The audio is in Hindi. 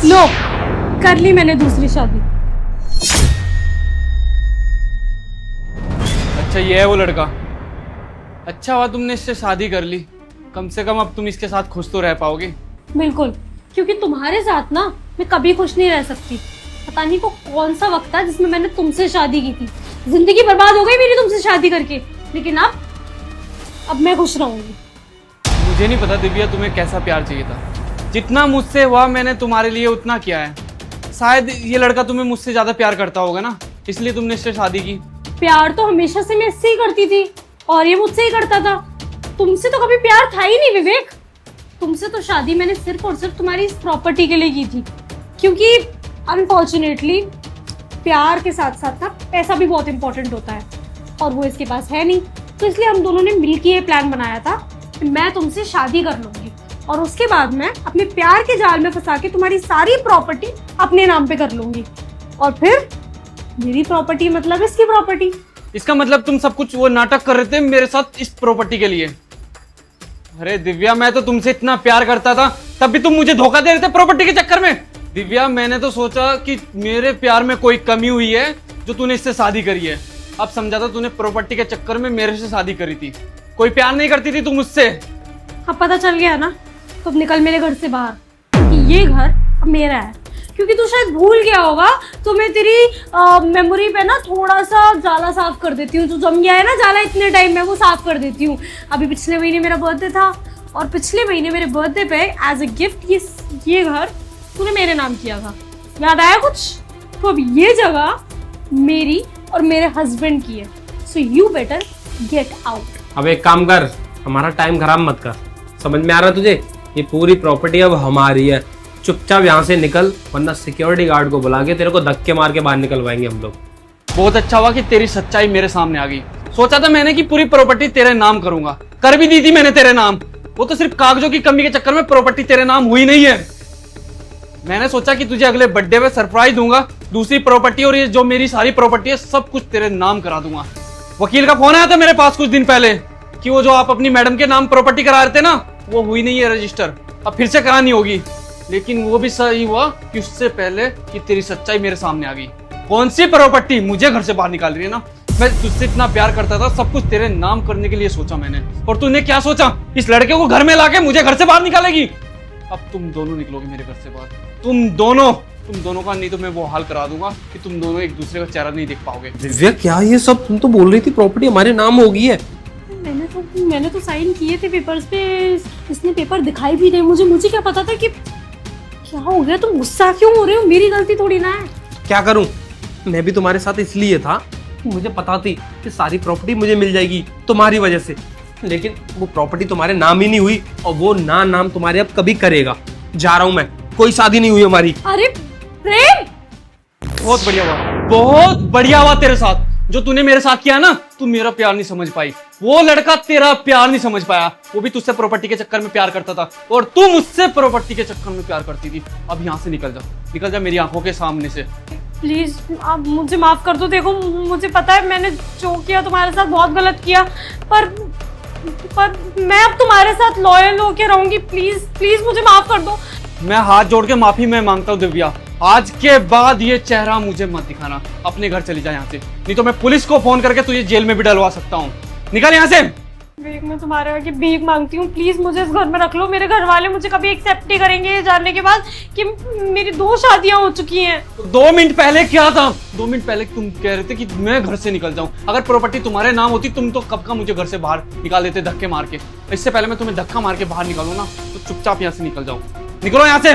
लो, कर ली मैंने दूसरी शादी। अच्छा ये है वो लड़का। अच्छा हुआ तुमने इससे शादी कर ली, कम से कम अब तुम इसके साथ खुश तो रह पाओगे। बिल्कुल, क्योंकि तुम्हारे साथ ना मैं कभी खुश नहीं रह सकती। पता नहीं वो कौन सा वक्त था जिसमें मैंने तुमसे शादी की थी। जिंदगी बर्बाद हो गई मेरी तुमसे शादी करके, लेकिन अब मैं खुश रहूंगी। मुझे नहीं पता दिव्या तुम्हें कैसा प्यार चाहिए था। जितना मुझसे हुआ मैंने तुम्हारे लिए उतना किया है। शायद ये लड़का तुम्हें मुझसे ज्यादा प्यार करता होगा ना, इसलिए तुमने इससे शादी की। प्यार तो हमेशा से मैं इससे ही करती थी और ये मुझसे ही करता था। तुमसे तो कभी प्यार था ही नहीं विवेक। तुमसे तो शादी मैंने सिर्फ और सिर्फ तुम्हारी इस प्रॉपर्टी के लिए की थी, क्योंकि अनफॉर्चुनेटली प्यार के साथ साथ ना पैसा भी बहुत इंपॉर्टेंट होता है और वो इसके पास है नहीं। तो इसलिए हम दोनों ने मिलकर ये प्लान बनाया था कि मैं तुमसे शादी कर लूंगी और उसके बाद मैं अपने प्यार के जाल में फंसा के तुम्हारी सारी प्रॉपर्टी अपने नाम पे कर लूंगी और फिर मेरी प्रॉपर्टी मतलब इसकी प्रॉपर्टी। इसका मतलब तुम सब कुछ वो नाटक कर रहे थे मेरे साथ इस प्रॉपर्टी के लिए। अरे दिव्या मैं तो तुमसे इतना प्यार करता था, तब भी तुम मुझे धोखा दे रहे थे प्रॉपर्टी के चक्कर में। दिव्या मैंने तो सोचा कि मेरे प्यार में कोई कमी हुई है जो तूने इससे शादी करी है। अब समझा था तूने प्रॉपर्टी के चक्कर में मेरे से शादी करी थी, कोई प्यार नहीं करती थी तुम मुझसे। अब पता चल गया ना, तो अब निकल मेरे घर से बाहर, क्योंकि ये घर अब मेरा है। क्योंकि तू शायद भूल गया होगा, तो मैं तेरी मेमोरी पे ना थोड़ा सा जाला साफ कर देती हूँ। जो जम गया है ना जाला इतने टाइम में, वो साफ कर देती हूँ। अभी पिछले महीने मेरा बर्थडे था और पिछले महीने मेरे बर्थडे पे एज अ गिफ्ट ये घर तूने मेरे नाम किया था। याद आया कुछ? तो अब ये जगह मेरी और मेरे हस्बैंड की है। So you better get out. अब एक काम कर, हमारा टाइम खराब मत कर। समझ में आ रहा तुझे? ये पूरी प्रॉपर्टी अब हमारी है। चुपचाप यहाँ से निकल, वरना सिक्योरिटी गार्ड को बुला के तेरे को धक्के मार के बाहर निकलवाएंगे हम लोग। बहुत अच्छा हुआ कि तेरी सच्चाई मेरे सामने आ गई। सोचा था मैंने कि पूरी प्रॉपर्टी तेरे नाम करूंगा, कर भी दी थी मैंने तेरे नाम। वो तो सिर्फ कागजों की कमी के चक्कर में प्रॉपर्टी तेरे नाम हुई नहीं है। मैंने सोचा कि तुझे अगले बर्थडे पे सरप्राइज दूंगा, दूसरी प्रॉपर्टी और ये जो मेरी सारी प्रॉपर्टी है सब कुछ तेरे नाम करा दूंगा। वकील का फोन आया था मेरे पास कुछ दिन पहले कि वो जो आप अपनी मैडम के नाम प्रॉपर्टी करा रहे थे ना, वो हुई नहीं है रजिस्टर, अब फिर से करानी होगी। लेकिन वो भी सही हुआ कि उससे पहले कि तेरी सच्चाई मेरे सामने आ गई। कौन सी प्रॉपर्टी? मुझे घर से बाहर निकाल रही है ना। मैं तुझसे इतना प्यार करता था, सब कुछ तेरे नाम करने के लिए सोचा मैंने, और तूने क्या सोचा? इस लड़के को घर में लाके मुझे घर से बाहर निकालेगी। अब तुम दोनों निकलोगे मेरे घर से बाहर, तुम दोनों का, नहीं तो मैं वो हाल करा दूंगा कि तुम दोनों एक दूसरे का चेहरा नहीं देख पाओगे। दिव्या क्या ये सब? तुम तो बोल रही थी प्रॉपर्टी हमारे नाम हो गई है। मैंने तो साइन किए थे पेपर्स पे, इसने पेपर दिखाई भी नहीं मुझे क्या पता था कि क्या हो गया। तुम गुस्सा क्यों हो रहे हो? मेरी गलती थोड़ी ना है। क्या करूं, मैं भी तुम्हारे साथ इसलिए था कि मुझे पता थी कि सारी प्रॉपर्टी मुझे मिल जाएगी तुम्हारी वजह से, लेकिन वो प्रॉपर्टी तुम्हारे नाम ही नहीं हुई और वो नाम तुम्हारे अब कभी करेगा। जा रहा हूं मैं, कोई शादी नहीं हुई हमारी। अरे प्रेम, बहुत बढ़िया हुआ तेरे साथ जो तूने मेरे साथ किया ना। तू मेरा प्यार नहीं समझ पाई, वो लड़का तेरा प्यार नहीं समझ पाया। वो भी तुझसे प्रॉपर्टी के चक्कर में प्यार करता था और तू मुझसे प्रॉपर्टी के चक्कर में प्यार करती थी। अब यहाँ से निकल जा मेरी आंखों के सामने से। प्लीज आप मुझे माफ कर दो। देखो मुझे पता है मैंने जो किया तुम्हारे साथ बहुत गलत किया, पर मैं अब तुम्हारे साथ लॉयल होके रहूंगी। प्लीज मुझे माफ कर दो। मैं हाथ जोड़ के माफी मैं मांगता हूँ दिव्या, आज के बाद ये चेहरा मुझे मत दिखाना। अपने घर चली जा यहाँ से, नहीं तो मैं पुलिस को फोन करके तुझे जेल में भी डलवा सकता हूँ। निकल यहाँ से। मैं तुम्हारे आगे भीख मांगती हूँ, प्लीज मुझे इस घर में रख लो। मेरे घर वाले मुझे कभी एक्सेप्ट नहीं करेंगे ये जानने के बाद कि मेरी 2 शादियां हो चुकी हैं। 2 मिनट पहले क्या था? 2 मिनट पहले तुम कह रहे थे कि मैं घर से निकल जाऊं। अगर प्रॉपर्टी तुम्हारे नाम होती तुम तो कब का मुझे घर से बाहर निकाल देते धक्के मार के। इससे पहले मैं तुम्हें धक्का मार के बाहर निकालूं ना, तो चुपचाप यहाँ से निकल जाओ। निकलो यहाँ से।